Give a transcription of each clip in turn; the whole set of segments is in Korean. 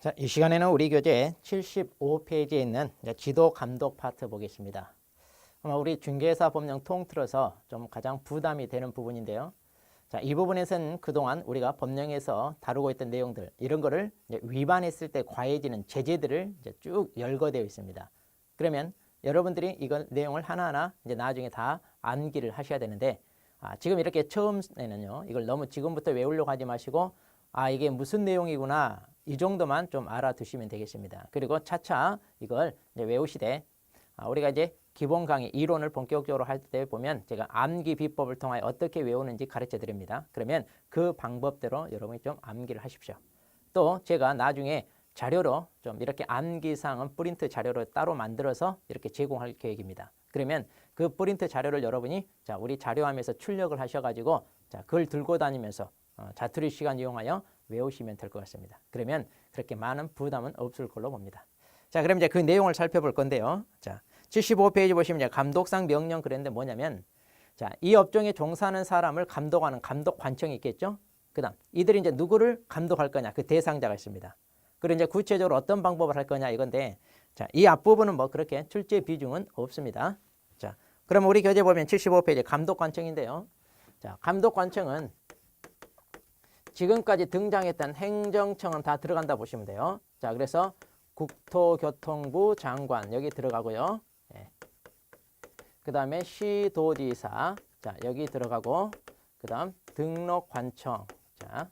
자, 이 시간에는 우리 교재 75페이지에 있는 지도 감독 파트 보겠습니다. 아마 우리 중개사 법령 통틀어서 좀 가장 부담이 되는 부분인데요. 자, 이 부분에서는 그동안 우리가 법령에서 다루고 있던 내용들, 이런 거를 위반했을 때 과해지는 제재들을 쭉 열거되어 있습니다. 그러면 여러분들이 이거 내용을 하나하나 나중에 다 암기를 하셔야 되는데, 지금 이렇게 처음에는요, 이걸 너무 지금부터 외우려고 하지 마시고, 이게 무슨 내용이구나, 이 정도만 좀 알아두시면 되겠습니다. 그리고 차차 이걸 외우시되, 우리가 이제 기본 강의 이론을 본격적으로 할 때 보면 제가 암기 비법을 통하여 어떻게 외우는지 가르쳐 드립니다. 그러면 그 방법대로 여러분이 좀 암기를 하십시오. 또 제가 나중에 자료로 좀 이렇게 암기사항은 프린트 자료로 따로 만들어서 이렇게 제공할 계획입니다. 그러면 그 프린트 자료를 여러분이 우리 자료함에서 출력을 하셔가지고 그걸 들고 다니면서 자투리 시간 이용하여 외우시면 될 것 같습니다. 그러면 그렇게 많은 부담은 없을 걸로 봅니다. 자, 그럼 이제 그 내용을 살펴볼 건데요. 자, 75페이지 보시면 이제 감독상 명령 그랬는데 뭐냐면, 자, 이 업종에 종사하는 사람을 감독하는 감독 관청이 있겠죠. 그다음 이들이 이제 누구를 감독할 거냐, 그 대상자가 있습니다. 그리고 이제 구체적으로 어떤 방법을 할 거냐 이건데, 자, 이 앞부분은 뭐 그렇게 출제 비중은 없습니다. 자, 그럼 우리 교재 보면 75페이지 감독 관청인데요. 자, 감독 관청은 지금까지 등장했던 행정청은 다 들어간다 보시면 돼요. 자, 그래서 국토교통부 장관 여기 들어가고요. 그 다음에 시도지사, 자, 여기 들어가고, 그 다음 등록관청, 자,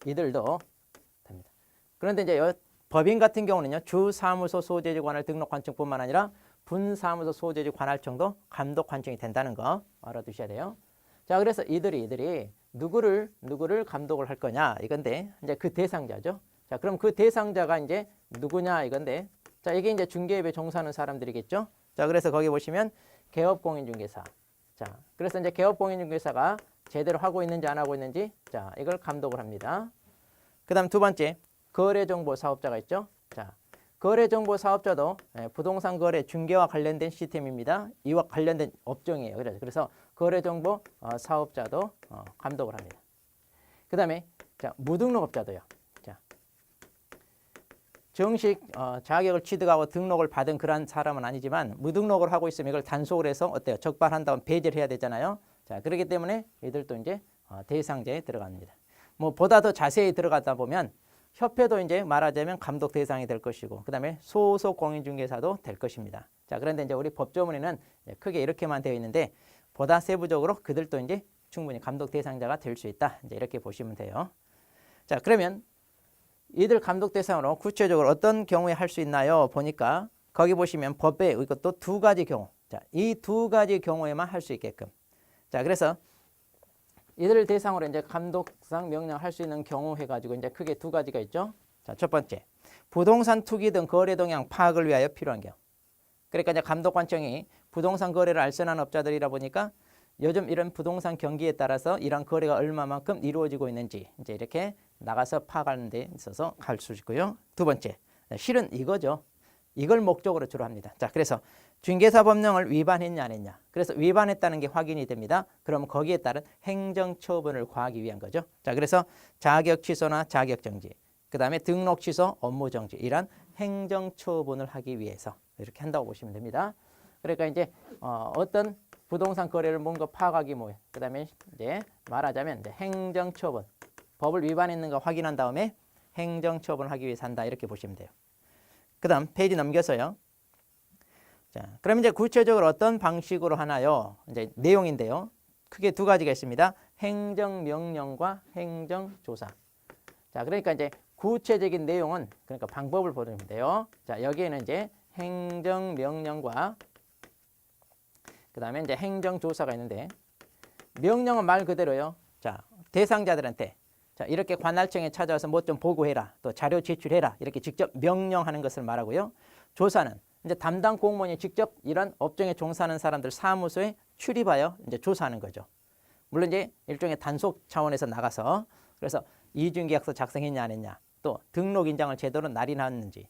이들도 됩니다. 그런데 이제 법인 같은 경우는요, 주사무소 소재지 관할 등록관청뿐만 아니라 분사무소 소재지 관할청도 감독관청이 된다는 거 알아두셔야 돼요. 자, 그래서 이들이 누구를 감독을 할 거냐 이건데, 이제 그 대상자죠. 자, 그럼 그 대상자가 이제 누구냐 이건데, 자, 이게 이제 중개업에 종사하는 사람들이겠죠. 자, 그래서 거기 보시면 개업공인중개사. 자, 그래서 이제 개업공인중개사가 제대로 하고 있는지 안 하고 있는지, 자, 이걸 감독을 합니다. 그 다음 두 번째, 거래정보 사업자가 있죠. 자, 거래정보 사업자도 부동산 거래 중개와 관련된 시스템입니다. 이와 관련된 업종이에요. 그래서 거래정보 사업자도 감독을 합니다. 그 다음에 자, 무등록업자도요. 자, 정식 자격을 취득하고 등록을 받은 그런 사람은 아니지만 무등록을 하고 있으면 이걸 단속을 해서 어때요? 적발한 다음 배제를 해야 되잖아요. 자, 그렇기 때문에 이들도 이제 대상자에 들어갑니다. 뭐 보다 더 자세히 들어가다 보면 협회도 이제 말하자면 감독 대상이 될 것이고, 그 다음에 소속 공인중개사도 될 것입니다. 자, 그런데 이제 우리 법조문에는 크게 이렇게만 되어 있는데, 보다 세부적으로 그들도 이제 충분히 감독 대상자가 될 수 있다. 이제 이렇게 보시면 돼요. 자, 그러면 이들 감독 대상으로 구체적으로 어떤 경우에 할 수 있나요? 보니까 거기 보시면 법에 이것도 두 가지 경우. 자, 이 두 가지 경우에만 할 수 있게끔. 자, 그래서 이들을 대상으로 이제 감독상 명령을 할 수 있는 경우 해가지고 이제 크게 두 가지가 있죠. 자, 첫 번째, 부동산 투기 등 거래 동향 파악을 위하여 필요한 경우. 그러니까 이제 감독관청이 부동산 거래를 알선하는 업자들이라 보니까 요즘 이런 부동산 경기에 따라서 이런 거래가 얼마만큼 이루어지고 있는지 이제 이렇게 나가서 파악하는 데 있어서 할 수 있고요. 두 번째, 실은 이거죠. 이걸 목적으로 주로 합니다. 자, 그래서 중개사 법령을 위반했냐 안 했냐. 그래서 위반했다는 게 확인이 됩니다. 그럼 거기에 따른 행정처분을 가하기 위한 거죠. 자, 그래서 자격 취소나 자격 정지, 그 다음에 등록 취소, 업무 정지, 이런 행정처분을 하기 위해서 이렇게 한다고 보시면 됩니다. 그러니까 이제 어떤 부동산 거래를 뭔가 파악하기 뭐예요. 그 다음에 이제 말하자면 이제 행정처분, 법을 위반했는가 확인한 다음에 행정처분을 하기 위해서 한다 이렇게 보시면 돼요. 그 다음 페이지 넘겨서요. 자, 그럼 이제 구체적으로 어떤 방식으로 하나요? 이제 내용인데요. 크게 두 가지가 있습니다. 행정명령과 행정조사. 자, 그러니까 이제 구체적인 내용은 그러니까 방법을 보면 돼요. 자, 여기에는 이제 행정명령과 그 다음에 이제 행정조사가 있는데, 명령은 말 그대로요. 자, 대상자들한테 자, 이렇게 관할청에 찾아와서 뭐 좀 보고해라, 또 자료 제출해라, 이렇게 직접 명령하는 것을 말하고요. 조사는 이제 담당 공무원이 직접 이런 업종에 종사하는 사람들 사무소에 출입하여 이제 조사하는 거죠. 물론 이제 일종의 단속 차원에서 나가서, 그래서 이중계약서 작성했냐 안 했냐, 또 등록 인장을 제대로 날인하는지,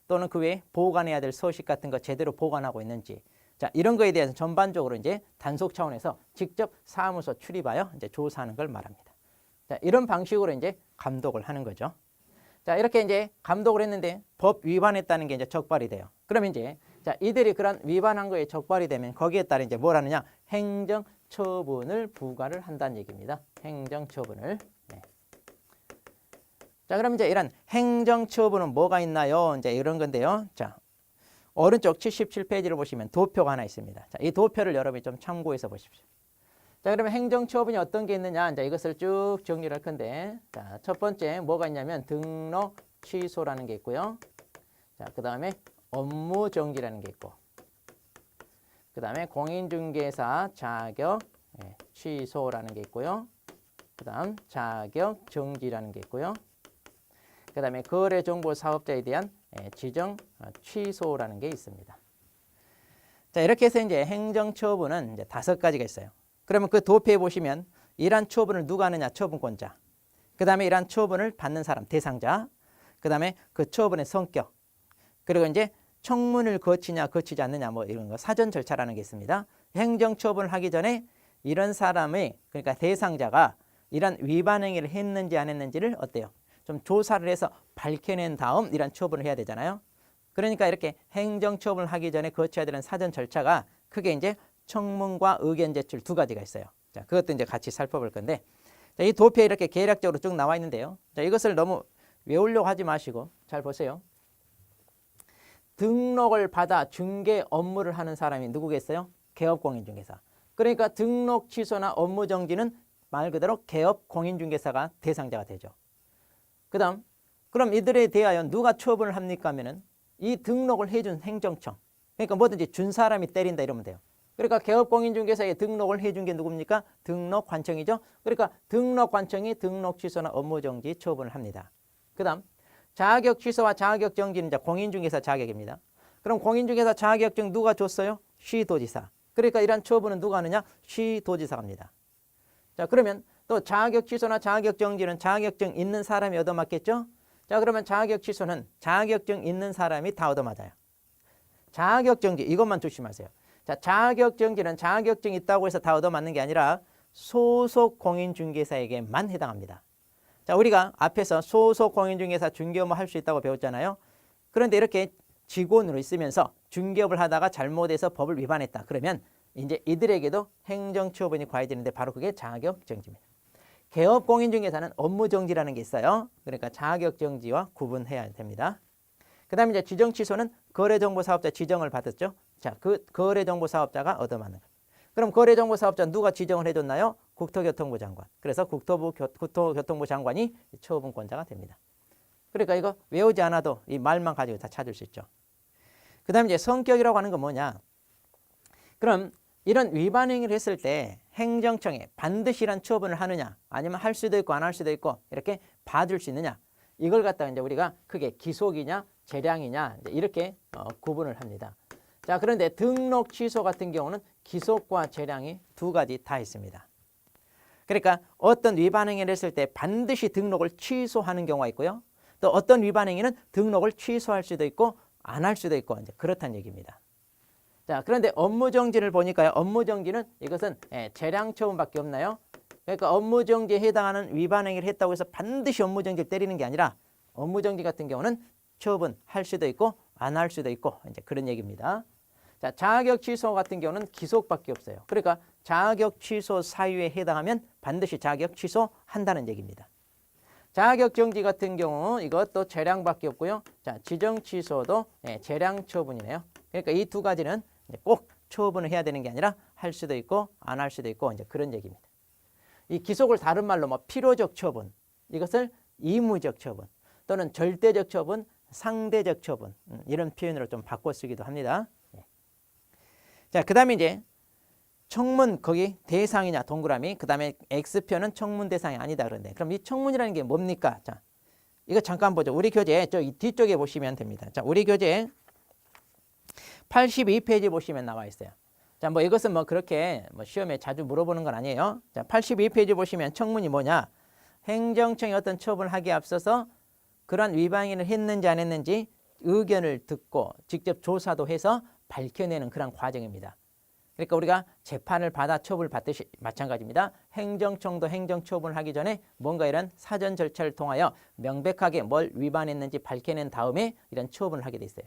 또는 그 외에 보관해야 될 서식 같은 거 제대로 보관하고 있는지, 자, 이런 거에 대해서 전반적으로 이제 단속 차원에서 직접 사무소 출입하여 이제 조사하는 걸 말합니다. 자, 이런 방식으로 이제 감독을 하는 거죠. 자, 이렇게 이제 감독을 했는데 법 위반했다는 게 이제 적발이 돼요. 그러면 이제 자, 이들이 그런 위반한 거에 적발이 되면 거기에 따라 이제 뭘 하느냐? 행정 처분을 부과를 한다는 얘기입니다. 행정 처분을. 네. 자, 그럼 이제 이런 행정 처분은 뭐가 있나요? 이제 이런 건데요. 자, 오른쪽 77페이지를 보시면 도표가 하나 있습니다. 자, 이 도표를 여러분이 좀 참고해서 보십시오. 자, 그러면 행정처분이 어떤 게 있느냐? 이제 이것을 쭉 정리를 할 건데, 자, 첫 번째 뭐가 있냐면 등록 취소라는 게 있고요. 자, 그 다음에 업무 정지라는 게 있고, 그 다음에 공인중개사 자격 취소라는 게 있고요. 그 다음 자격 정지라는 게 있고요. 그 다음에 거래정보 사업자에 대한 지정 취소라는 게 있습니다. 자, 이렇게 해서 이제 행정처분은 이제 5가지가 있어요. 그러면 그 도표에 보시면 이러한 처분을 누가 하느냐? 처분권자. 그 다음에 이러한 처분을 받는 사람, 대상자. 그 다음에 그 처분의 성격. 그리고 이제 청문을 거치냐 거치지 않느냐 뭐 이런 거 사전 절차라는 게 있습니다. 행정처분을 하기 전에 이런 사람의 그러니까 대상자가 이런 위반 행위를 했는지 안 했는지를 어때요? 좀 조사를 해서 밝혀낸 다음 이런 처분을 해야 되잖아요. 그러니까 이렇게 행정처분을 하기 전에 거쳐야 되는 사전 절차가 크게 이제 청문과 의견 제출 2가지가 있어요. 자, 그것도 이제 같이 살펴볼 건데, 자, 이 도표에 이렇게 계략적으로 쭉 나와 있는데요. 자, 이것을 너무 외우려고 하지 마시고 잘 보세요. 등록을 받아 중개 업무를 하는 사람이 누구겠어요? 개업공인중개사. 그러니까 등록 취소나 업무 정지는 말 그대로 개업공인중개사가 대상자가 되죠. 그 다음, 그럼 이들에 대하여 누가 처분을 합니까 하면은 이 등록을 해준 행정청. 그러니까 뭐든지 준 사람이 때린다 이러면 돼요. 그러니까 개업공인중개사에 등록을 해준 게 누굽니까? 등록관청이죠. 그러니까 등록관청이 등록 취소나 업무 정지 처분을 합니다. 그 다음 자격 취소와 자격 정지는 이제 공인중개사 자격입니다. 그럼 공인중개사 자격증 누가 줬어요? 시도지사. 그러니까 이런 처분은 누가 하느냐? 시도지사가 합니다. 자, 그러면 또 자격 취소나 자격 정지는 자격증 있는 사람이 얻어맞겠죠? 자, 그러면 자격 취소는 자격증 있는 사람이 다 얻어맞아요. 자격 정지 이것만 조심하세요. 자, 자격 정지는 자격증 있다고 해서 다 얻어맞는 게 아니라 소속 공인중개사에게만 해당합니다. 자, 우리가 앞에서 소속 공인중개사 중개업무 할 수 있다고 배웠잖아요. 그런데 이렇게 직원으로 있으면서 중개업을 하다가 잘못해서 법을 위반했다. 그러면 이제 이들에게도 행정처분이 가해지는데 바로 그게 자격정지입니다. 개업공인중개사는 업무정지라는 게 있어요. 그러니까 자격정지와 구분해야 됩니다. 그 다음에 이제 지정취소는 거래정보사업자 지정을 받았죠. 자, 그 거래정보사업자가 얻어맞는 거예요. 그럼 거래정보사업자 누가 지정을 해줬나요? 국토교통부 장관. 그래서 국토교통부 장관이 처분권자가 됩니다. 그러니까 이거 외우지 않아도 이 말만 가지고 다 찾을 수 있죠. 그 다음에 이제 성격이라고 하는 건 뭐냐? 그럼 이런 위반 행위를 했을 때 행정청에 반드시 이런 처분을 하느냐, 아니면 할 수도 있고 안 할 수도 있고 이렇게 봐줄 수 있느냐, 이걸 갖다가 이제 우리가 크게 기속이냐, 재량이냐 이렇게 구분을 합니다. 자, 그런데 등록 취소 같은 경우는 기속과 재량이 2가지 다 있습니다. 그러니까 어떤 위반 행위를 했을 때 반드시 등록을 취소하는 경우가 있고요. 또 어떤 위반 행위는 등록을 취소할 수도 있고 안 할 수도 있고 이제 그렇다는 얘기입니다. 자, 그런데 업무정지를 보니까요. 업무정지는 이것은 재량 처분밖에 없나요? 그러니까 업무정지에 해당하는 위반 행위를 했다고 해서 반드시 업무정지를 때리는 게 아니라 업무정지 같은 경우는 처분할 수도 있고 안 할 수도 있고 이제 그런 얘기입니다. 자, 자격 취소 같은 경우는 기속밖에 없어요. 그러니까 자격 취소 사유에 해당하면 반드시 자격 취소한다는 얘기입니다. 자격 정지 같은 경우 이것도 재량밖에 없고요. 자, 지정 취소도 재량 처분이네요. 그러니까 이 2가지는 꼭 처분을 해야 되는 게 아니라 할 수도 있고 안 할 수도 있고 이제 그런 얘기입니다. 이 기속을 다른 말로 뭐 필요적 처분, 이것을 의무적 처분 또는 절대적 처분, 상대적 처분 이런 표현으로 좀 바꿔 쓰기도 합니다. 자, 그 다음에 이제 청문 거기 대상이냐 동그라미, 그 다음에 X표는 청문 대상이 아니다 그런데 그럼 이 청문이라는 게 뭡니까? 자, 이거 잠깐 보죠. 우리 교재 저 뒤쪽에 보시면 됩니다. 자, 우리 교재 82페이지 보시면 나와 있어요. 자, 뭐 이것은 뭐 그렇게 뭐 시험에 자주 물어보는 건 아니에요. 자, 82페이지 보시면 청문이 뭐냐? 행정청이 어떤 처분을 하기에 앞서서 그러한 위반 행위를 했는지 안 했는지 의견을 듣고 직접 조사도 해서 밝혀내는 그런 과정입니다. 그러니까 우리가 재판을 받아 처분을 받듯이 마찬가지입니다. 행정청도 행정처분을 하기 전에 뭔가 이런 사전 절차를 통하여 명백하게 뭘 위반했는지 밝혀낸 다음에 이런 처분을 하게 돼 있어요.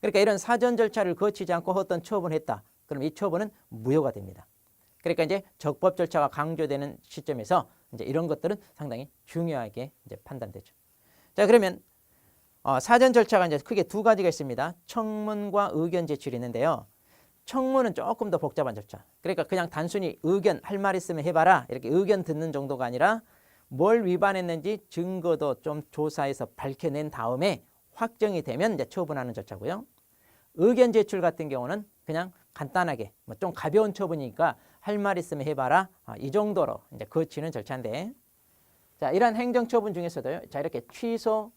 그러니까 이런 사전 절차를 거치지 않고 어떤 처분을 했다. 그럼 이 처분은 무효가 됩니다. 그러니까 이제 적법 절차가 강조되는 시점에서 이제 이런 것들은 상당히 중요하게 이제 판단되죠. 자, 그러면 사전 절차가 이제 크게 두 가지가 있습니다. 청문과 의견 제출이 있는데요. 청문은 조금 더 복잡한 절차. 그러니까 그냥 단순히 의견 할 말 있으면 해봐라 이렇게 의견 듣는 정도가 아니라 뭘 위반했는지 증거도 좀 조사해서 밝혀낸 다음에 확정이 되면 이제 처분하는 절차고요. 의견 제출 같은 경우는 그냥 간단하게 뭐 좀 가벼운 처분이니까 할 말 있으면 해봐라 이 정도로 이제 거치는 절차인데, 자, 이러한 행정처분 중에서도요. 자, 이렇게 취소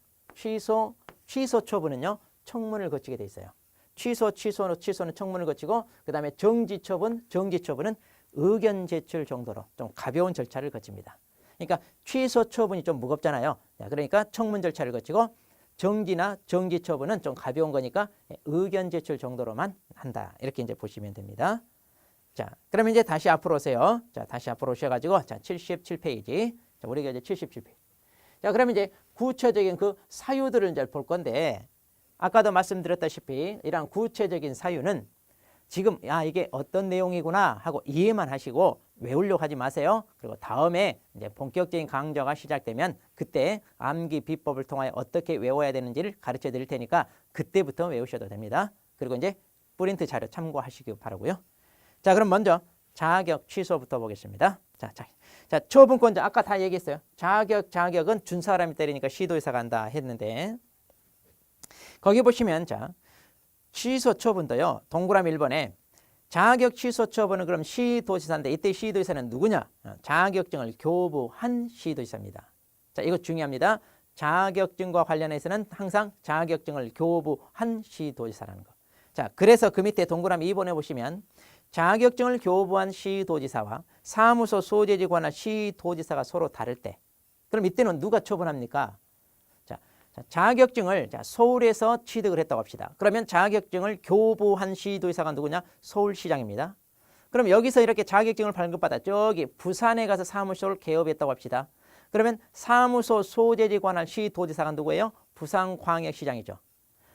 처분은요 청문을 거치게 돼 있어요. 취소는 청문을 거치고 그 다음에 정지처분은 의견 제출 정도로 좀 가벼운 절차를 거칩니다. 그러니까 취소 처분이 좀 무겁잖아요. 자, 그러니까 청문 절차를 거치고 정지나 정지처분은 좀 가벼운 거니까 의견 제출 정도로만 한다. 이렇게 이제 보시면 됩니다. 자, 그러면 이제 다시 앞으로 오세요. 자, 다시 앞으로 오셔가지고 자, 77페이지. 자, 우리가 이제 77페이지. 자, 그러면 이제 구체적인 그 사유들을 이제 볼 건데, 아까도 말씀드렸다시피 이러한 구체적인 사유는 지금 이게 어떤 내용이구나 하고 이해만 하시고 외우려고 하지 마세요. 그리고 다음에 이제 본격적인 강좌가 시작되면 그때 암기 비법을 통하여 어떻게 외워야 되는지를 가르쳐 드릴 테니까 그때부터 외우셔도 됩니다. 그리고 이제 프린트 자료 참고하시기 바라고요. 자, 그럼 먼저 자격 취소부터 보겠습니다. 자, 처분권자 아까 다 얘기했어요. 자격은 준 사람이 때리니까 시도의사가 한다 했는데, 거기 보시면 자, 취소 처분도요. 동그라미 1번에 자격 취소 처분은 그럼 시도지사인데 이때 시도지사는 누구냐? 자격증을 교부한 시도지사입니다. 자, 이거 중요합니다. 자격증과 관련해서는 항상 자격증을 교부한 시도지사라는 거. 자, 그래서 그 밑에 동그라미 2번에 보시면 자격증을 교부한 시도지사와 사무소 소재지 관할 시도지사가 서로 다를 때, 그럼 이때는 누가 처분합니까? 자, 자격증을 서울에서 취득을 했다고 합시다. 그러면 자격증을 교부한 시도지사가 누구냐? 서울시장입니다. 그럼 여기서 이렇게 자격증을 발급받아 저기 부산에 가서 사무소를 개업했다고 합시다. 그러면 사무소 소재지 관할 시도지사가 누구예요? 부산광역시장이죠.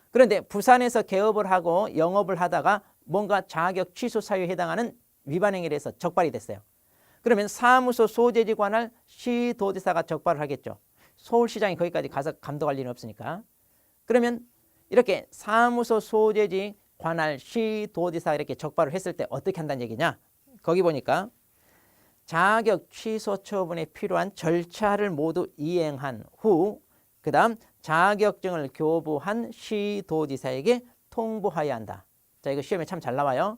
그런데 부산에서 개업을 하고 영업을 하다가 뭔가 자격 취소 사유에 해당하는 위반 행위를 해서 적발이 됐어요. 그러면 사무소 소재지 관할 시도지사가 적발을 하겠죠. 서울시장이 거기까지 가서 감독할 일은 없으니까. 그러면 이렇게 사무소 소재지 관할 시도지사 이렇게 적발을 했을 때 어떻게 한다는 얘기냐? 거기 보니까 자격 취소 처분에 필요한 절차를 모두 이행한 후 그 다음 자격증을 교부한 시도지사에게 통보해야 한다. 자, 이거 시험에 참 잘 나와요.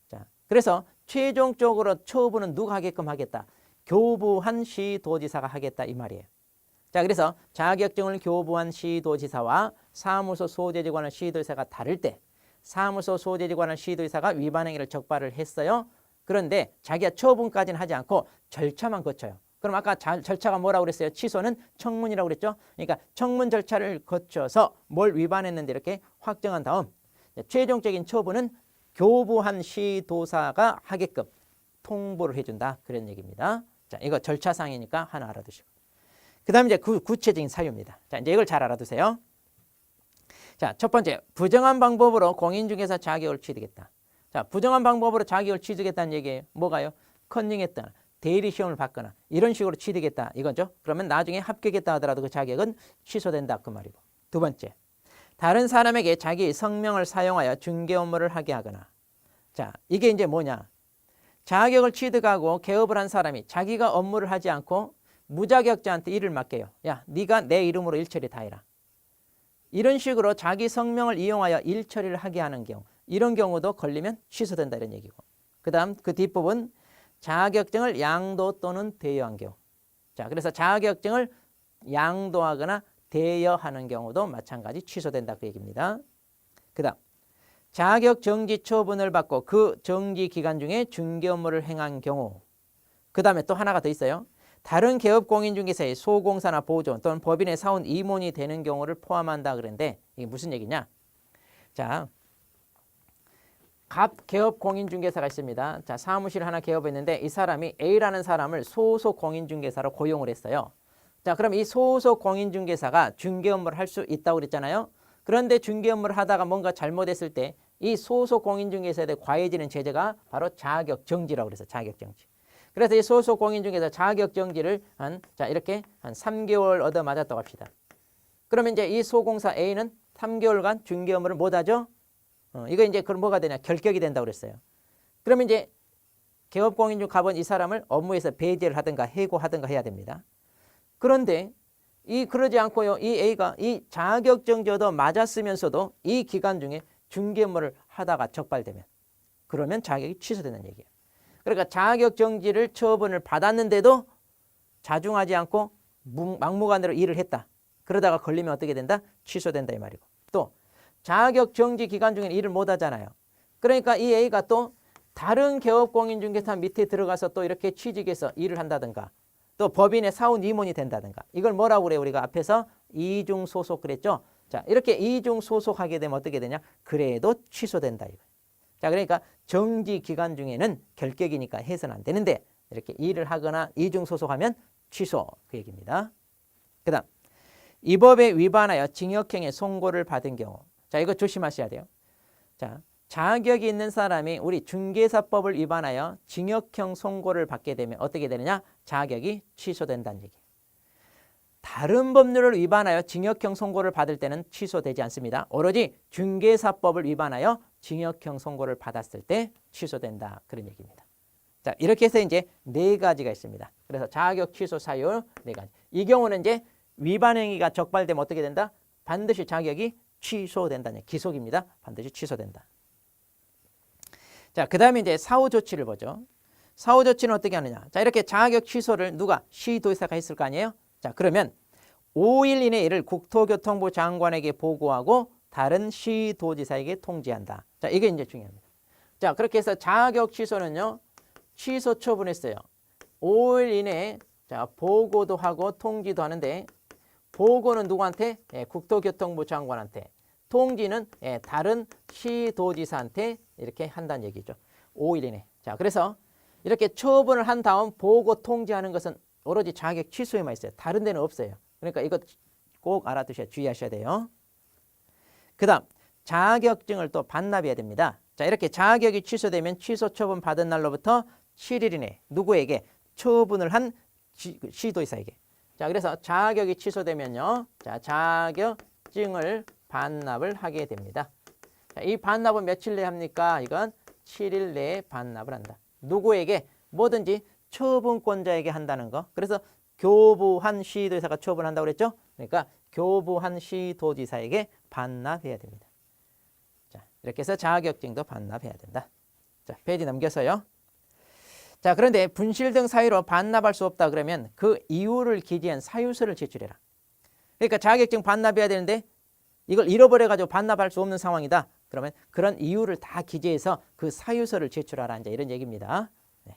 자, 그래서 최종적으로 처분은 누가 하게끔 하겠다? 교부한 시도지사가 하겠다 이 말이에요. 자, 그래서 자격증을 교부한 시도지사와 사무소 소재지 관할 시도지사가 다를 때 사무소 소재지 관할 시도지사가 위반 행위를 적발을 했어요. 그런데 자기가 처분까지는 하지 않고 절차만 거쳐요. 그럼 아까 절차가 뭐라고 그랬어요? 취소는 청문이라고 그랬죠? 그러니까 청문 절차를 거쳐서 뭘 위반했는데 이렇게 확정한 다음 최종적인 처분은 교부한 시도사가 하게끔 통보를 해준다. 그런 얘기입니다. 자, 이거 절차상이니까 하나 알아두시고. 그 다음에 이제 구체적인 사유입니다. 자, 이제 이걸 잘 알아두세요. 자, 첫 번째, 부정한 방법으로 공인중개사 자격을 취득했다. 자, 부정한 방법으로 자격을 취득했다는 얘기예요. 뭐가요? 컨닝했다, 대리 시험을 받거나 이런 식으로 취득했다 이거죠. 그러면 나중에 합격했다 하더라도 그 자격은 취소된다 그 말이고. 두 번째, 다른 사람에게 자기 성명을 사용하여 중개 업무를 하게 하거나. 자, 이게 이제 뭐냐? 자격을 취득하고 개업을 한 사람이 자기가 업무를 하지 않고 무자격자한테 일을 맡겨요. 야, 네가 내 이름으로 일처리 다 해라. 이런 식으로 자기 성명을 이용하여 일처리를 하게 하는 경우, 이런 경우도 걸리면 취소된다 이런 얘기고. 그 다음 그 뒷부분, 자격증을 양도 또는 대여한 경우. 자, 그래서 자격증을 양도하거나 대여하는 경우도 마찬가지 취소된다 그 얘기입니다. 그 다음 자격 정지 처분을 받고 그 정지 기간 중에 중개 업무를 행한 경우. 그 다음에 또 하나가 더 있어요. 다른 개업 공인중개사의 소공사나 보존 또는 법인의 사원 임원이 되는 경우를 포함한다 그랬는데 이게 무슨 얘기냐? 자, 갑 개업 공인중개사가 있습니다. 자, 사무실 하나 개업했는데 이 사람이 A라는 사람을 소속 공인중개사로 고용을 했어요. 자, 그럼 이 소속 공인중개사가 중개 업무를 할 수 있다고 그랬잖아요. 그런데 중개 업무를 하다가 뭔가 잘못했을 때 이 소속 공인중개사에 대해 과해지는 제재가 바로 자격정지라고 그래서 자격정지. 그래서 이 소속 공인중개사 자격정지를 이렇게 한 3개월 얻어맞았다고 합시다. 그러면 이제 이 소공사 A는 3개월간 중개 업무를 못하죠. 이거 이제 그럼 뭐가 되냐? 결격이 된다고 그랬어요. 그러면 이제 개업공인중 갑은 이 사람을 업무에서 배제를 하든가 해고하든가 해야 됩니다. 그런데 그러지 않고요. 이 A가 이 자격정지 얻어 맞았으면서도 이 기간 중에 중개 업무를 하다가 적발되면 그러면 자격이 취소되는 얘기예요. 그러니까 자격정지를 처분을 받았는데도 자중하지 않고 막무가내로 일을 했다. 그러다가 걸리면 어떻게 된다? 취소된다 이 말이고. 또 자격정지 기간 중에는 일을 못 하잖아요. 그러니까 이 A가 또 다른 개업공인중개사 밑에 들어가서 또 이렇게 취직해서 일을 한다든가 또 법인의 사후 임원이 된다든가 이걸 뭐라고 그래요? 우리가 앞에서 이중소속 그랬죠? 자, 이렇게 이중소속하게 되면 어떻게 되냐? 그래도 취소된다 이거. 자, 그러니까 정지 기간 중에는 결격이니까 해서는 안 되는데 이렇게 일을 하거나 이중소속하면 취소 그 얘기입니다. 그 다음 이 법에 위반하여 징역형의 선고를 받은 경우 자, 이거 조심하셔야 돼요. 자, 자격이 있는 사람이 우리 중개사법을 위반하여 징역형 선고를 받게 되면 어떻게 되느냐? 자격이 취소된다는 얘기예요. 다른 법률을 위반하여 징역형 선고를 받을 때는 취소되지 않습니다. 오로지 중개사법을 위반하여 징역형 선고를 받았을 때 취소된다. 그런 얘기입니다. 자, 이렇게 해서 이제 4가지가 있습니다. 그래서 자격 취소 사유 4가지. 이 경우는 이제 위반 행위가 적발되면 어떻게 된다? 반드시 자격이 취소된다는 기속입니다. 반드시 취소된다. 자, 그 다음에 이제 사후 조치를 보죠. 사후 조치는 어떻게 하느냐? 자, 이렇게 자격 취소를 누가? 시도지사가 했을 거 아니에요? 자, 그러면 5일 이내 이를 국토교통부 장관에게 보고하고 다른 시도지사에게 통지한다. 자, 이게 이제 중요합니다. 자, 그렇게 해서 자격 취소는요. 취소 처분했어요. 5일 이내에 자, 보고도 하고 통지도 하는데 보고는 누구한테? 국토교통부 장관한테. 통지는 다른 시도지사한테 이렇게 한다는 얘기죠. 5일 이내. 자, 그래서 이렇게 처분을 한 다음 보고 통지하는 것은 오로지 자격 취소에만 있어요. 다른 데는 없어요. 그러니까 이것 꼭 알아두셔야 주의하셔야 돼요. 그 다음 자격증을 또 반납해야 됩니다. 자, 이렇게 자격이 취소되면 취소 처분 받은 날로부터 7일 이내 누구에게? 처분을 한 시도지사에게. 자, 그래서 자격이 취소되면요. 자, 자격증을 반납을 하게 됩니다. 자, 이 반납은 며칠 내에 합니까? 이건 7일 내에 반납을 한다. 누구에게? 뭐든지 처분권자에게 한다는 거. 그래서 교부한 시도지사가 처분한다고 그랬죠? 그러니까 교부한 시도지사에게 반납해야 됩니다. 자, 이렇게 해서 자격증도 반납해야 된다. 자, 페이지 넘겨서요. 자, 그런데 분실 등 사유로 반납할 수 없다 그러면 그 이유를 기재한 사유서를 제출해라. 그러니까 자격증 반납해야 되는데 이걸 잃어버려가지고 반납할 수 없는 상황이다. 그러면 그런 이유를 다 기재해서 그 사유서를 제출하라. 이제 이런 얘기입니다. 네.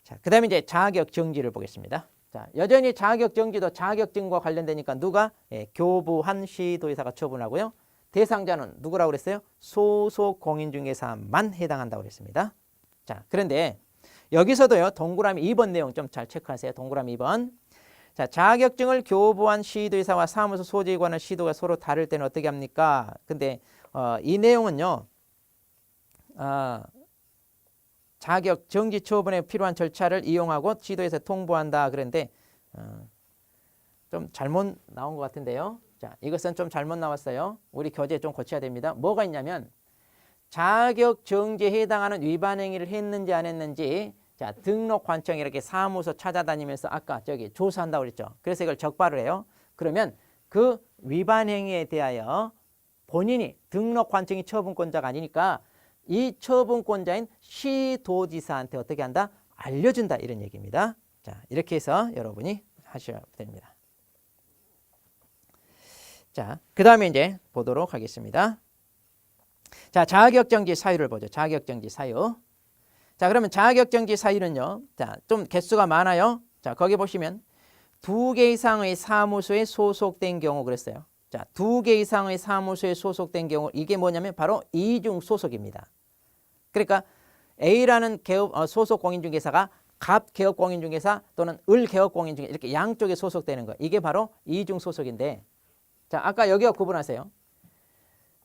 자, 그 다음에 이제 자격정지를 보겠습니다. 자, 여전히 자격정지도 자격증과 관련되니까 누가? 교부한 시도지사가 처분하고요. 대상자는 누구라고 그랬어요? 소속 공인중개사만 해당한다고 그랬습니다. 자, 그런데 여기서도요. 동그라미 2번 내용 좀 잘 체크하세요. 동그라미 2번. 자, 자격증을 교부한 시도지사와 사무소 소재에 관한 시도가 서로 다를 때는 어떻게 합니까? 근데 이 내용은요. 자격 정지 처분에 필요한 절차를 이용하고 시도에서 통보한다 그랬는데 좀 잘못 나온 것 같은데요. 자, 이것은 좀 잘못 나왔어요. 우리 교재 좀 고쳐야 됩니다. 뭐가 있냐면 자격 정지에 해당하는 위반 행위를 했는지 안 했는지 자, 등록 관청 이렇게 사무소 찾아다니면서 아까 저기 조사한다고 그랬죠. 그래서 이걸 적발을 해요. 그러면 그 위반 행위에 대하여 본인이 등록 관청이 처분권자가 아니니까 이 처분권자인 시도지사한테 어떻게 한다? 알려준다 이런 얘기입니다. 자, 이렇게 해서 여러분이 하셔야 됩니다. 자, 그 다음에 이제 보도록 하겠습니다. 자, 자격정지 사유를 보죠. 자격정지 사유. 자, 그러면 자격정지 사유는요. 자, 좀 개수가 많아요. 자, 거기 보시면 2개 이상의 사무소에 소속된 경우 그랬어요. 자, 2개 이상의 사무소에 소속된 경우 이게 뭐냐면 바로 이중 소속입니다. 그러니까 A라는 개업 소속 공인중개사가 갑 개업 공인중개사 또는 을 개업 공인중개사 이렇게 양쪽에 소속되는 거. 이게 바로 이중 소속인데, 자, 아까 여기와 구분하세요.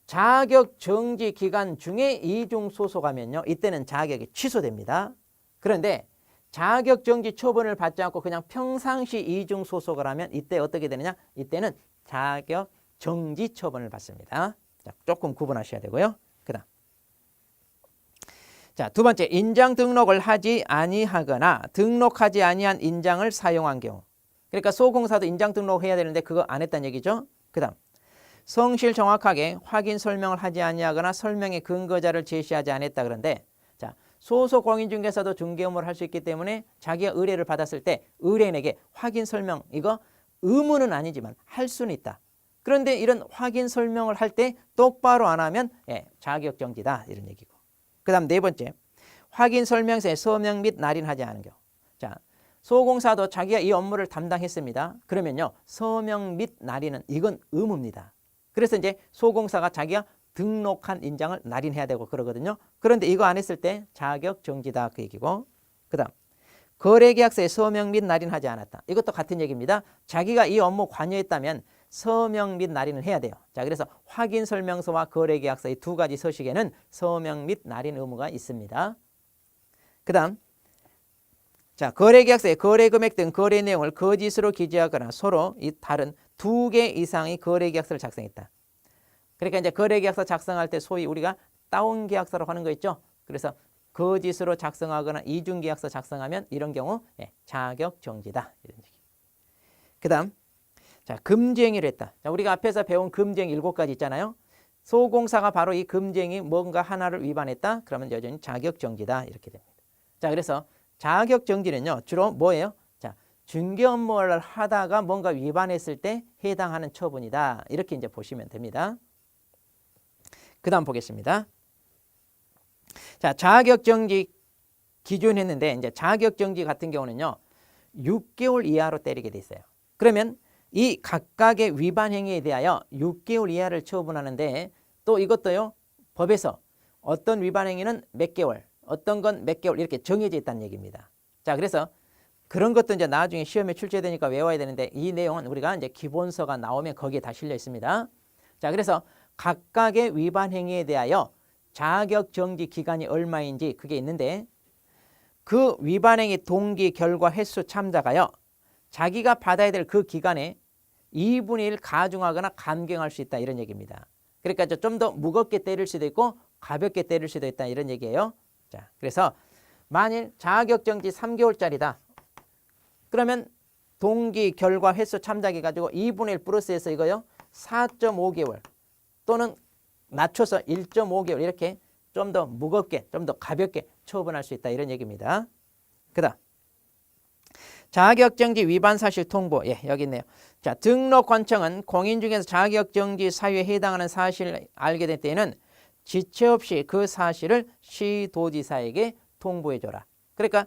자격 정지 기간 중에 이중 소속하면요, 이때는 자격이 취소됩니다. 그런데 자격 정지 처분을 받지 않고 그냥 평상시 이중 소속을 하면 이때 어떻게 되느냐? 이때는 자격 정지 처분을 받습니다. 자, 조금 구분하셔야 되고요. 그다음. 자, 두 번째, 인장 등록을 하지 아니하거나 등록하지 아니한 인장을 사용한 경우. 그러니까 소공사도 인장 등록해야 되는데 그거 안 했다는 얘기죠. 그다음. 성실 정확하게 확인 설명을 하지 아니하거나 설명의 근거자를 제시하지 않았다 그런데, 자, 소속 공인중개사도 중개 업무를 할 수 있기 때문에 자기가 의뢰를 받았을 때 의뢰인에게 확인 설명, 이거 의무는 아니지만 할 수는 있다. 그런데 이런 확인 설명을 할 때 똑바로 안 하면 자격 정지다 이런 얘기고. 그다음 네 번째, 확인 설명서에 서명 및 날인하지 않은 경우. 자, 소공사도 자기가 이 업무를 담당했습니다. 그러면요, 서명 및 날인은 이건 의무입니다. 그래서 이제 소공사가 자기가 등록한 인장을 날인해야 되고 그러거든요. 그런데 이거 안 했을 때 자격 정지다 그 얘기고. 그다음, 거래계약서에 서명 및 날인하지 않았다. 이것도 같은 얘기입니다. 자기가 이 업무 관여했다면 서명 및 날인을 해야 돼요. 자, 그래서 확인 설명서와 거래계약서 이 두 가지 서식에는 서명 및 날인 의무가 있습니다. 그다음, 자, 거래계약서에 거래금액 등 거래 내용을 거짓으로 기재하거나 서로 이 다른 2개 이상의 거래계약서를 작성했다. 그러니까 이제 거래계약서 작성할 때 소위 우리가 다운계약서라고 하는 거 있죠. 그래서 거짓으로 작성하거나 이중계약서 작성하면 이런 경우 자격 정지다 이런 얘기. 그다음, 자, 금지행위를 했다. 자, 우리가 앞에서 배운 금지행위 7가지 있잖아요. 소공사가 바로 이 금지행위 뭔가 하나를 위반했다. 그러면 여전히 자격 정지다 이렇게 됩니다. 자, 그래서 자격 정지는요, 주로 뭐예요? 자, 중개 업무를 하다가 뭔가 위반했을 때 해당하는 처분이다. 이렇게 이제 보시면 됩니다. 그다음 보겠습니다. 자, 자격 정지 기준 했는데 이제 자격 정지 같은 경우는요, 6개월 이하로 때리게 돼 있어요. 그러면 이 각각의 위반 행위에 대하여 6개월 이하를 처분하는데 또 이것도요, 법에서 어떤 위반 행위는 몇 개월, 어떤 건 몇 개월 이렇게 정해져 있다는 얘기입니다. 자, 그래서 그런 것도 이제 나중에 시험에 출제되니까 외워야 되는데 이 내용은 우리가 이제 기본서가 나오면 거기에 다 실려 있습니다. 자, 그래서 각각의 위반 행위에 대하여 자격 정지 기간이 얼마인지 그게 있는데, 그 위반 행위 동기, 결과, 횟수, 참자가요, 자기가 받아야 될 그 기간에 2분의 1 가중하거나 감경할 수 있다 이런 얘기입니다. 그러니까 좀 더 무겁게 때릴 수도 있고 가볍게 때릴 수도 있다 이런 얘기예요. 자, 그래서 만일 자격정지 3개월짜리다. 그러면 동기, 결과, 횟수, 참작해 가지고 2분의 1 플러스해서 이거요 4.5개월 또는 낮춰서 1.5개월 이렇게 좀 더 무겁게, 좀 더 가볍게 처분할 수 있다 이런 얘기입니다. 그다음, 자격정지 위반 사실 통보. 여기 있네요. 자, 등록관청은 공인중개사 자격정지 사유에 해당하는 사실을 알게 될 때에는 지체 없이 그 사실을 시도지사에게 통보해줘라. 그러니까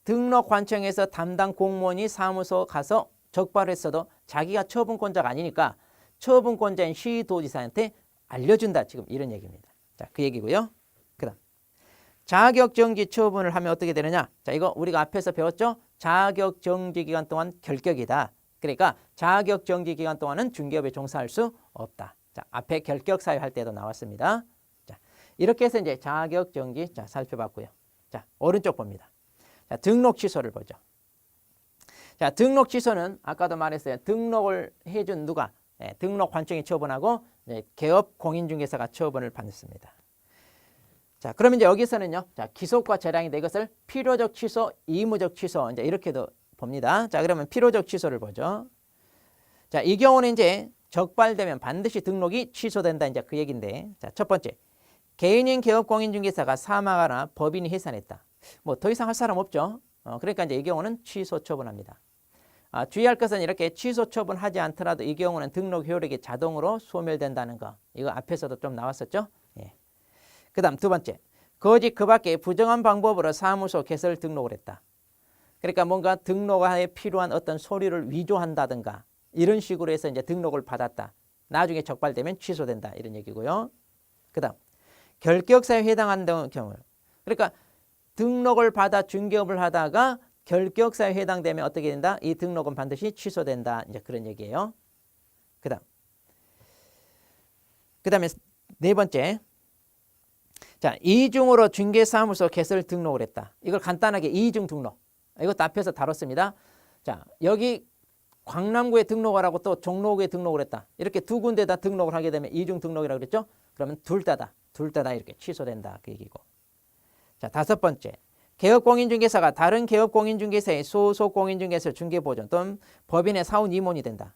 등록관청에서 담당 공무원이 사무소 가서 적발을 했어도 자기가 처분권자가 아니니까 처분권자인 시도지사한테 알려준다. 지금 이런 얘기입니다. 자, 그 얘기고요. 그다음, 자격정지 처분을 하면 어떻게 되느냐. 자, 이거 우리가 앞에서 배웠죠. 자격정지 기간 동안 결격이다. 그러니까 자격정지 기간 동안은 중개업에 종사할 수 없다. 자, 앞에 결격사유 할 때도 나왔습니다. 자, 이렇게 해서 이제 자격정지 자, 살펴봤고요. 자, 오른쪽 봅니다. 자, 등록 취소를 보죠. 자, 등록 취소는 아까도 말했어요. 등록을 해준 누가? 등록 관청이 처분하고 개업 공인중개사가 처분을 받습니다. 자, 그러면 이제 여기서는요, 자, 기속과 재량인데 이것을 필요적 취소, 의무적 취소 이제 이렇게도 봅니다. 자, 그러면 필요적 취소를 보죠. 자, 이 경우는 이제 적발되면 반드시 등록이 취소된다 이제 그 얘기인데, 자, 첫 번째, 개인인 개업 공인중개사가 사망하거나 법인이 해산했다. 뭐 더 이상 할 사람 없죠. 그러니까 이제 이 경우는 취소 처분합니다. 주의할 것은 이렇게 취소 처분하지 않더라도 이 경우는 등록 효력이 자동으로 소멸된다는 거. 이거 앞에서도 좀 나왔었죠. 그 다음 두 번째, 거짓 그 밖에 부정한 방법으로 사무소 개설 등록을 했다. 그러니까 뭔가 등록에 필요한 어떤 서류를 위조한다든가 이런 식으로 해서 이제 등록을 받았다. 나중에 적발되면 취소된다 이런 얘기고요. 그다음 결격사유에 해당한다는 경우, 그러니까 등록을 받아 중개업을 하다가 결격사유에 해당되면 어떻게 된다? 이 등록은 반드시 취소된다. 이제 그런 얘기예요. 그다음에 네 번째. 자, 이중으로 중개사무소 개설 등록을 했다. 이걸 간단하게 이중 등록. 이것도 앞에서 다뤘습니다. 자, 여기 광남구에 등록을 하고 또 종로구에 등록을 했다. 이렇게 두 군데다 등록을 하게 되면 이중 등록이라고 그랬죠? 그러면 둘 다다 이렇게 취소된다. 그 얘기고. 자, 다섯 번째. 개업공인중개사가 다른 개업공인중개사의 소속 공인중개사 중개보존 또는 법인의 사원 임원이 된다.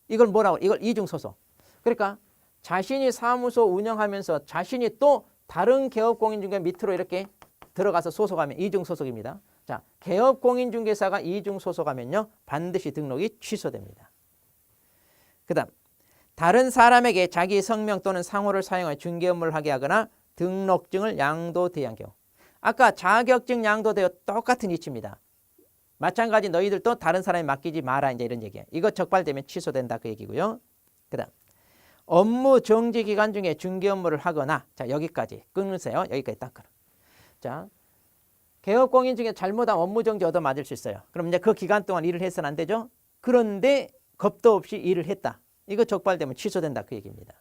이걸 뭐라고? 이걸 이중소속. 그러니까 자신이 사무소 운영하면서 자신이 또 다른 개업공인중개사 밑으로 이렇게 들어가서 소속하면 이중소속입니다. 자, 개업공인중개사가 이중소속하면요 반드시 등록이 취소됩니다. 그 다음 다른 사람에게 자기 성명 또는 상호를 사용해 중개 업무를 하게 하거나 등록증을 양도대여한 경우. 아까 자격증 양도대여 똑같은 이치입니다. 마찬가지 너희들도 다른 사람에 맡기지 마라 이제 이런 얘기야. 이거 적발되면 취소된다 그 얘기고요. 그 다음 업무 정지 기간 중에 중개 업무를 하거나, 자 여기까지 끊으세요. 여기까지 딱 끊어. 자, 개업공인 중에 잘못한 업무 정지 얻어맞을 수 있어요. 그럼 이제 그 기간 동안 일을 해서는 안 되죠. 그런데 겁도 없이 일을 했다. 이거 적발되면 취소된다 그 얘기입니다.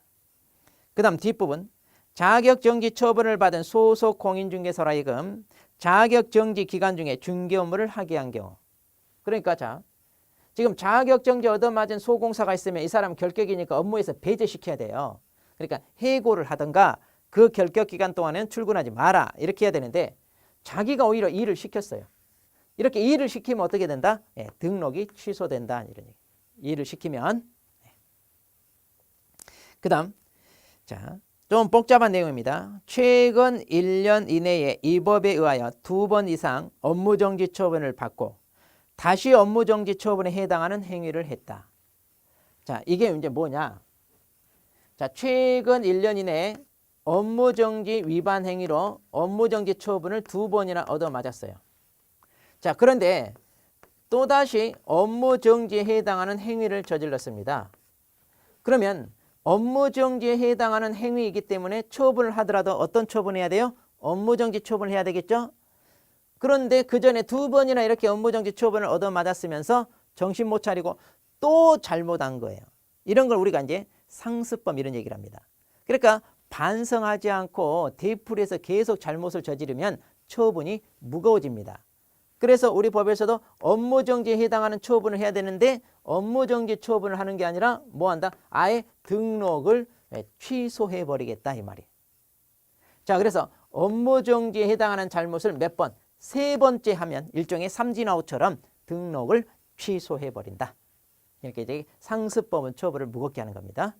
그 다음 뒷부분 자격정지 처분을 받은 소속 공인중개사로 하여금 자격정지 기간 중에 중개 업무를 하게 한 경우. 그러니까 자 지금 자격정지 얻어맞은 소공사가 있으면 이 사람 결격이니까 업무에서 배제시켜야 돼요. 그러니까 해고를 하든가 그 결격 기간 동안은 출근하지 마라 이렇게 해야 되는데 자기가 오히려 일을 시켰어요. 이렇게 일을 시키면 어떻게 된다? 예, 등록이 취소된다 이런 얘기. 일을 시키면. 그 다음 자, 좀 복잡한 내용입니다. 최근 1년 이내에 이 법에 의하여 2번 이상 업무정지 처분을 받고 다시 업무정지 처분에 해당하는 행위를 했다. 자, 이게 이제 뭐냐? 자, 최근 1년 이내에 업무정지 위반 행위로 업무정지 처분을 2번이나 얻어맞았어요. 자, 그런데 또다시 업무정지에 해당하는 행위를 저질렀습니다. 그러면 업무정지에 해당하는 행위이기 때문에 처분을 하더라도 어떤 처분해야 돼요? 업무정지 처분을 해야 되겠죠? 그런데 그 전에 2번이나 이렇게 업무정지 처분을 얻어맞았으면서 정신 못 차리고 또 잘못한 거예요. 이런 걸 우리가 이제 상습범 이런 얘기를 합니다. 그러니까 반성하지 않고 되풀이해서 계속 잘못을 저지르면 처분이 무거워집니다. 그래서 우리 법에서도 업무정지에 해당하는 처분을 해야 되는데 업무정지 처분을 하는 게 아니라 뭐 한다? 아예 등록을 취소해버리겠다 이 말이에요. 자, 그래서 업무정지에 해당하는 잘못을 몇 번? 3번째 하면 일종의 삼진아웃처럼 등록을 취소해버린다. 이렇게 이제 상습범은 처벌을 무겁게 하는 겁니다.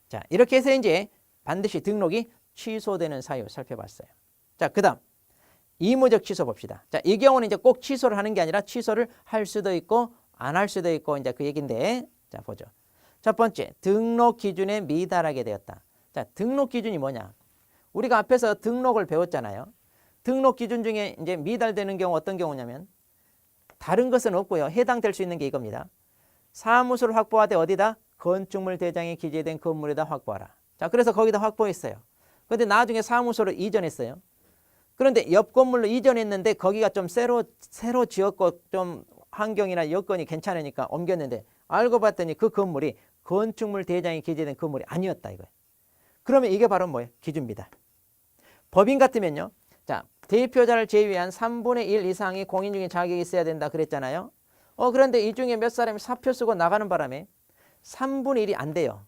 자, 이렇게 해서 이제 반드시 등록이 취소되는 사유 살펴봤어요. 자, 그 다음 의무적 취소 봅시다. 자, 이 경우는 이제 꼭 취소를 하는 게 아니라 취소를 할 수도 있고 안 할 수도 있고 이제 그 얘기인데, 자 보죠. 첫 번째, 등록 기준에 미달하게 되었다. 자, 등록 기준이 뭐냐? 우리가 앞에서 등록을 배웠잖아요. 등록 기준 중에 이제 미달되는 경우 어떤 경우냐면 다른 것은 없고요. 해당될 수 있는 게 이겁니다. 사무소를 확보하되 어디다? 건축물 대장에 기재된 건물에다 확보하라. 자, 그래서 거기다 확보했어요. 그런데 나중에 사무소를 이전했어요. 그런데 옆 건물로 이전했는데 거기가 좀 새로 지었고 좀 환경이나 여건이 괜찮으니까 옮겼는데 알고 봤더니 그 건물이 건축물 대장에 기재된 건물이 아니었다 이거예요. 그러면 이게 바로 뭐예요? 기준 미달. 법인 같으면요. 자, 대표자를 제외한 3분의 1 이상의 공인중개 자격이 있어야 된다 그랬잖아요. 그런데 이 중에 몇 사람이 사표 쓰고 나가는 바람에 3분의 1이 안 돼요.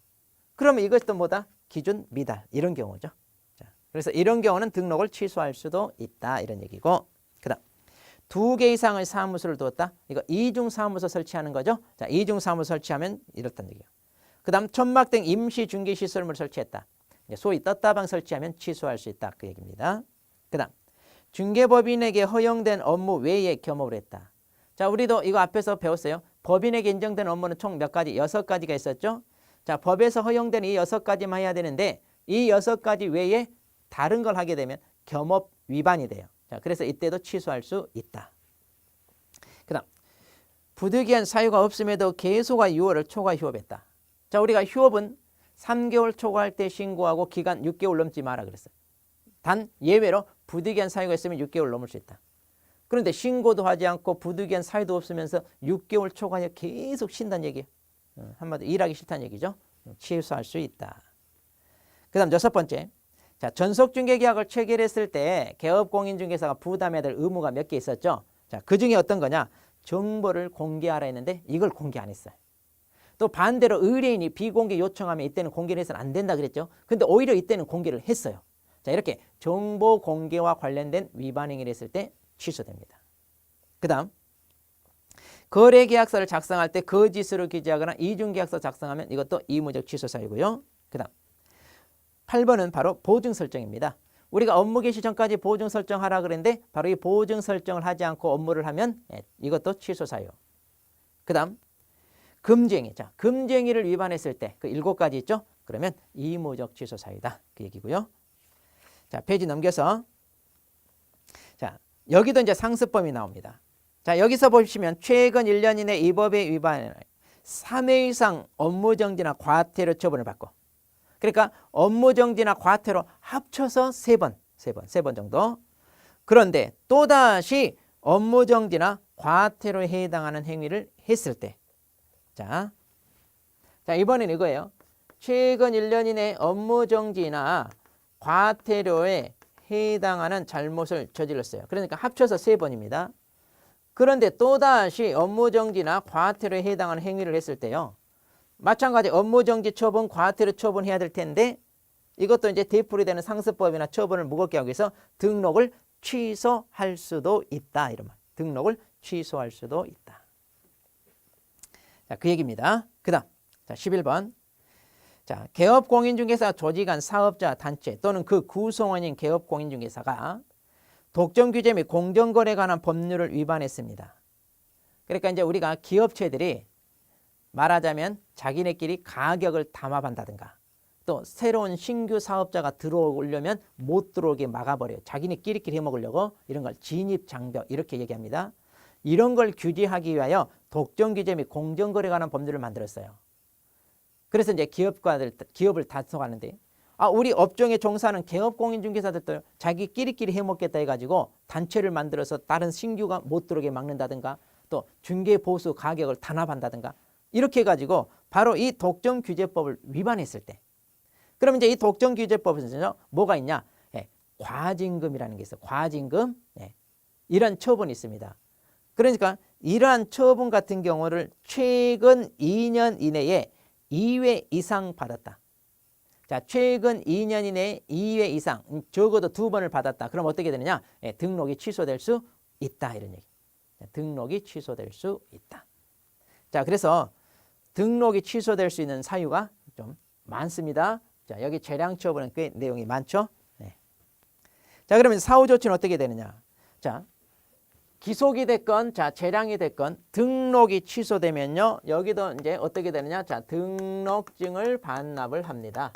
그러면 이것도 뭐다? 기준 미달. 이런 경우죠. 자, 그래서 이런 경우는 등록을 취소할 수도 있다. 이런 얘기고. 그 다음 2개 이상의 사무소를 두었다. 이거 이중 사무소 설치하는 거죠. 자, 이중 사무소 설치하면 이렇다는 얘기예요. 그 다음 천막등 임시 중개 시설물 설치했다. 소위 떴다방 설치하면 취소할 수 있다. 그 얘기입니다. 그 다음 중개법인에게 허용된 업무 외에 겸업을 했다. 자, 우리도 이거 앞에서 배웠어요. 법인에게 인정된 업무는 총 몇 가지? 6가지가 있었죠. 자, 법에서 허용된 이 6가지만 해야 되는데 이 6가지 외에 다른 걸 하게 되면 겸업 위반이 돼요. 자, 그래서 이때도 취소할 수 있다. 그 다음 부득이한 사유가 없음에도 계속과 유효를 초과 휴업했다. 자, 우리가 휴업은 3개월 초과할 때 신고하고 기간 6개월 넘지 마라 그랬어요. 단 예외로 부득이한 사유가 있으면 6개월 넘을 수 있다. 그런데 신고도 하지 않고 부득이한 사유도 없으면서 6개월 초과에 계속 쉰다는 얘기예요. 한마디로 일하기 싫다는 얘기죠. 취소할 수 있다. 그 다음 6번째. 자, 전속중개계약을 체결했을 때 개업공인중개사가 부담해야 될 의무가 몇 개 있었죠. 자, 그 중에 어떤 거냐. 정보를 공개하라 했는데 이걸 공개 안 했어요. 또 반대로 의뢰인이 비공개 요청하면 이때는 공개를 해서는 안 된다 그랬죠. 근데 오히려 이때는 공개를 했어요. 자, 이렇게 정보 공개와 관련된 위반 행위를 했을 때 취소됩니다. 그 다음 거래계약서를 작성할 때 거짓으로 기재하거나 이중계약서 작성하면 이것도 의무적 취소 사유고요. 그 다음 8번은 바로 보증 설정입니다. 우리가 업무 개시 전까지 보증 설정하라 그랬는데 바로 이 보증 설정을 하지 않고 업무를 하면 이것도 취소 사유. 그 다음 금지행위. 자, 금지행위를 위반했을 때 그 7가지 있죠. 그러면 의무적 취소 사유다. 그 얘기고요. 자, 페이지 넘겨서 자, 여기도 이제 상습범이 나옵니다. 자, 여기서 보시면 최근 1년 이내 이 법에 위반해 3회 이상 업무정지나 과태료 처분을 받고 그러니까 업무정지나 과태료 합쳐서 3번 정도. 그런데 또다시 업무정지나 과태료에 해당하는 행위를 했을 때 자, 이번엔 이거예요. 최근 1년 이내 업무정지나 과태료에 해당하는 잘못을 저질렀어요. 그러니까 합쳐서 3번입니다. 그런데 또다시 업무정지나 과태료에 해당하는 행위를 했을 때요. 마찬가지 업무정지 처분, 과태료 처분해야 될 텐데 이것도 이제 되풀이 되는 상습법이나 처분을 무겁게 하기 위해서 등록을 취소할 수도 있다. 이런 말. 등록을 취소할 수도 있다. 자, 그 얘기입니다. 그 다음 11번. 자, 개업공인중개사 조직안 사업자 단체 또는 그 구성원인 개업공인중개사가 독점규제 및 공정거래에 관한 법률을 위반했습니다. 그러니까 이제 우리가 기업체들이 말하자면 자기네끼리 가격을 담합한다든가 또 새로운 신규 사업자가 들어오려면 못 들어오게 막아버려요. 자기네끼리끼리 해먹으려고 이런 걸 진입장벽 이렇게 얘기합니다. 이런 걸 규제하기 위하여 독점규제 및 공정거래에 관한 법률을 만들었어요. 그래서 이제 기업을 단속하는데 우리 업종에 종사하는 개업공인중개사들도 자기끼리끼리 해먹겠다 해가지고 단체를 만들어서 다른 신규가 못 들어오게 막는다든가 또 중개보수 가격을 단합한다든가 이렇게 해가지고 바로 이 독점규제법을 위반했을 때 그럼 이제 이 독점규제법에서는 뭐가 있냐? 과징금이라는 게 있어요. 과징금. 이런 처분이 있습니다. 그러니까 이러한 처분 같은 경우를 최근 2년 이내에 2회 이상 받았다. 자, 최근 2년 이내에 2회 이상 적어도 2번을 받았다. 그럼 어떻게 되느냐? 등록이 취소될 수 있다. 이런 얘기. 등록이 취소될 수 있다. 자, 그래서 등록이 취소될 수 있는 사유가 좀 많습니다. 자, 여기 재량 처분은 꽤 내용이 많죠. 자, 그러면 사후 조치는 어떻게 되느냐? 자, 기속이 됐건, 자, 재량이 됐건 등록이 취소되면요. 여기도 이제 어떻게 되느냐? 자, 등록증을 반납을 합니다.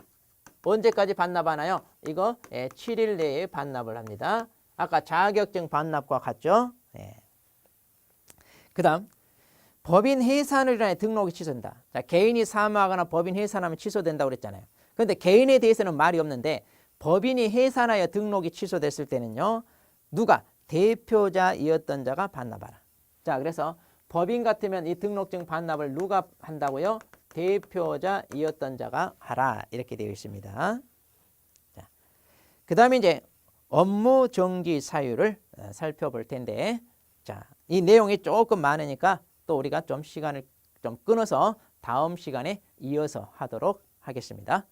언제까지 반납하나요? 이거 7일 내에 반납을 합니다. 아까 자격증 반납과 같죠? 그 다음 법인 해산을 인해 등록이 취소된다. 자, 개인이 사망하거나 법인 해산하면 취소된다고 그랬잖아요. 그런데 개인에 대해서는 말이 없는데 법인이 해산하여 등록이 취소됐을 때는요. 누가? 대표자이었던 자가 반납하라. 자, 그래서 법인 같으면 이 등록증 반납을 누가 한다고요? 대표자이었던 자가 하라. 이렇게 되어 있습니다. 자, 그 다음에 이제 업무 정지 사유를 살펴볼 텐데 자, 이 내용이 조금 많으니까 또 우리가 좀 시간을 좀 끊어서 다음 시간에 이어서 하도록 하겠습니다.